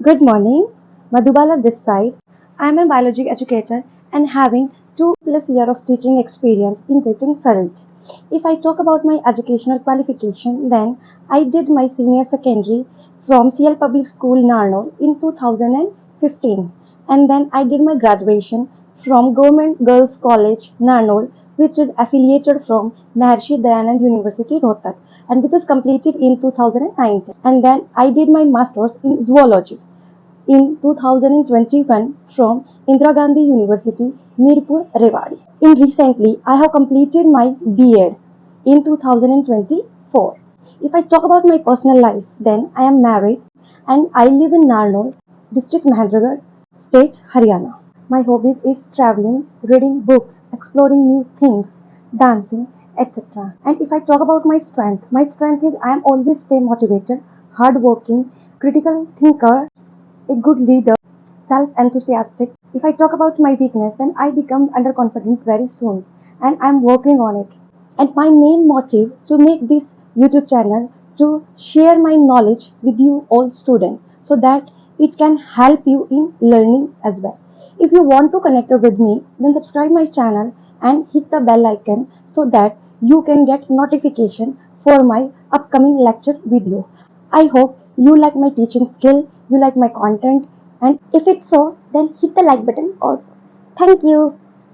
Good morning, Madhubala this side. I am a biology educator and having 2+ years of teaching experience in teaching field. If I talk about my educational qualification, then I did my senior secondary from CL Public School Narnaul in 2015, and then I did my graduation from Government Girls College Narnaul, which is affiliated from Maharshi Dayanand University Rohtak, and which is completed in 2019. And then I did my masters in zoology in 2021 from Indira Gandhi University, Mirpur, Rewari. In recently, I have completed my B.Ed in 2024. If I talk about my personal life, then I am married and I live in Narnaul, district Mahendragarh, state Haryana. My hobbies is traveling, reading books, exploring new things, dancing, etc. And if I talk about my strength is I am always stay motivated, hardworking, critical thinker, a good leader, self-enthusiastic. If I talk about my weakness, then I become underconfident very soon, and I'm working on it. And my main motive to make this YouTube channel to share my knowledge with you all students so that it can help you in learning as well. If you want to connect with me, then subscribe my channel and hit the bell icon so that you can get notification for my upcoming lecture video. I hope you like my teaching skill, you like my content, and if it's so, then hit the like button also. Thank you.